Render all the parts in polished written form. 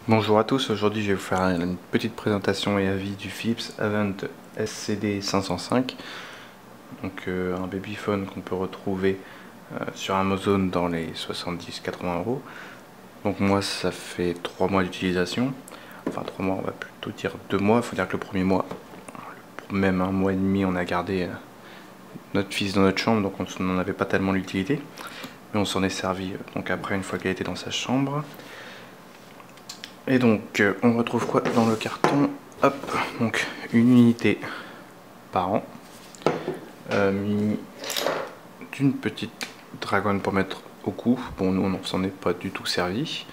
Bonjour à tous, aujourd'hui je vais vous faire une petite présentation et avis du Philips Avent SCD 505, donc un babyphone qu'on peut retrouver sur Amazon dans les 70-80 euros. Donc moi ça fait 3 mois d'utilisation, enfin 3 mois, on va plutôt dire 2 mois, il faut dire que le premier mois, même un mois et demi, on a gardé notre fils dans notre chambre, donc on n'en avait pas tellement l'utilité, mais on s'en est servi donc après une fois qu'il était dans sa chambre. Et donc on retrouve quoi dans le carton? Hop, donc une unité par an, muni d'une petite dragonne pour mettre au cou. Bon, nous on s'en est pas du tout servi.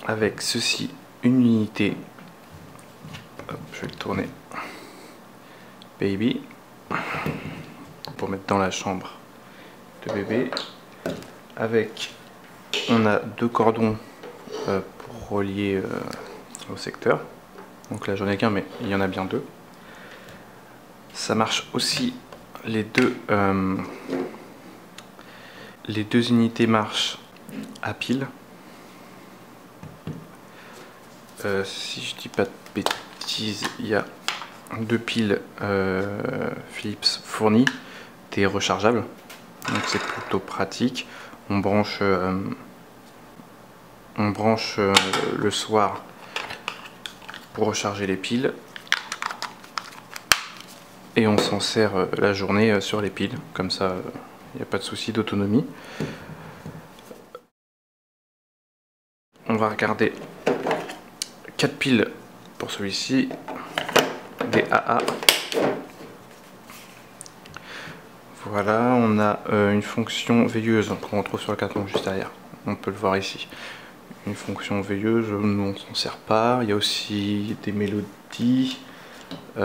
Avec ceci, une unité, hop, je vais le tourner, baby, pour mettre dans la chambre de bébé. Avec, on a deux cordons pour relier au secteur. Donc là j'en ai qu'un, mais il y en a bien deux. Ça marche aussi, les deux unités marchent à pile. Si je dis pas de bêtises, il y a deux piles Philips fournies, des rechargeables, donc c'est plutôt pratique. On branche le soir pour recharger les piles et on s'en sert la journée sur les piles, comme ça il n'y a pas de souci d'autonomie. On va regarder 4 piles pour celui-ci, des AA. Voilà, on a une fonction veilleuse qu'on retrouve sur le carton juste derrière. On peut le voir ici. Une fonction veilleuse, nous on s'en sert pas. Il y a aussi des mélodies. Je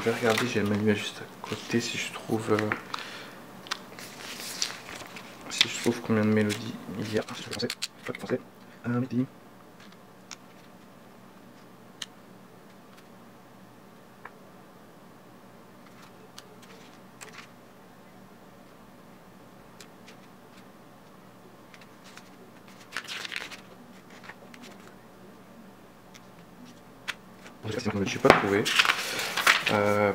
vais regarder, j'ai le manuel juste à côté si je trouve combien de mélodies il y a. Mélodie. Je ne suis pas trouvé.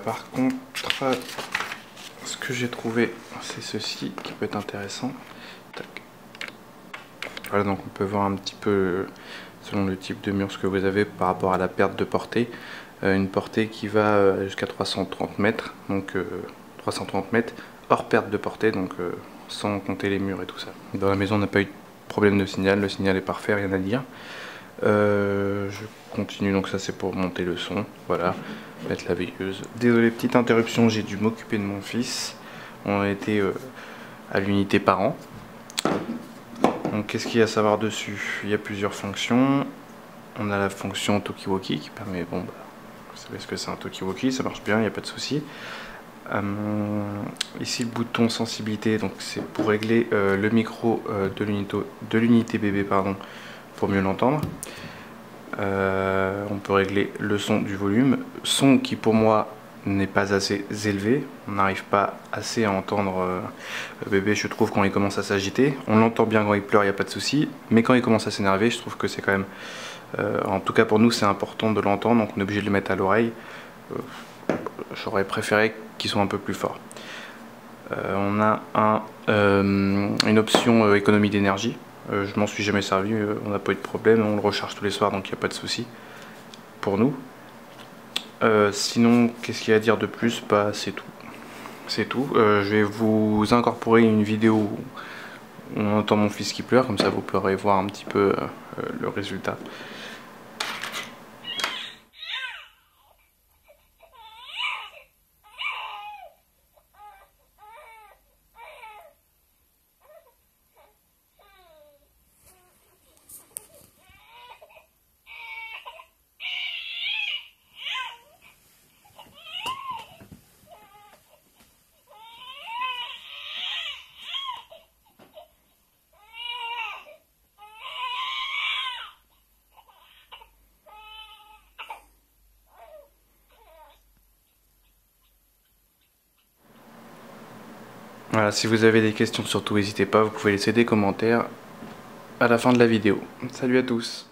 Par contre, ce que j'ai trouvé, c'est ceci qui peut être intéressant. Tac. Voilà, donc on peut voir un petit peu, selon le type de mur, ce que vous avez par rapport à la perte de portée. Une portée qui va jusqu'à 330 mètres, donc 330 mètres hors perte de portée, donc sans compter les murs et tout ça. Dans la maison, on n'a pas eu de problème de signal, le signal est parfait, rien à dire. Je continue, donc ça c'est pour monter le son, voilà, mettre la veilleuse. Désolé, petite interruption, j'ai dû m'occuper de mon fils. On a été à l'unité par an. Donc qu'est-ce qu'il y a à savoir dessus? Il y a plusieurs fonctions. On a la fonction Talkie-Walkie qui permet, bon bah, vous savez ce que c'est un Talkie-Walkie, ça marche bien, il n'y a pas de souci. Ici le bouton sensibilité, donc c'est pour régler le micro de l'unité bébé, pardon, pour mieux l'entendre. On peut régler le son du volume, son qui pour moi n'est pas assez élevé, on n'arrive pas assez à entendre le bébé, je trouve, quand il commence à s'agiter. On l'entend bien quand il pleure, il n'y a pas de souci, mais quand il commence à s'énerver, je trouve que c'est quand même, en tout cas pour nous c'est important de l'entendre, donc on est obligé de le mettre à l'oreille. J'aurais préféré qu'il soit un peu plus fort. On a une option économie d'énergie. Je m'en suis jamais servi, on n'a pas eu de problème, on le recharge tous les soirs, donc il n'y a pas de souci pour nous. Sinon, qu'est-ce qu'il y a à dire de plus? Bah, c'est tout. C'est tout. Je vais vous incorporer une vidéo où on entend mon fils qui pleure, comme ça vous pourrez voir un petit peu le résultat. Voilà, si vous avez des questions, surtout n'hésitez pas, vous pouvez laisser des commentaires. à la fin de la vidéo. Salut à tous!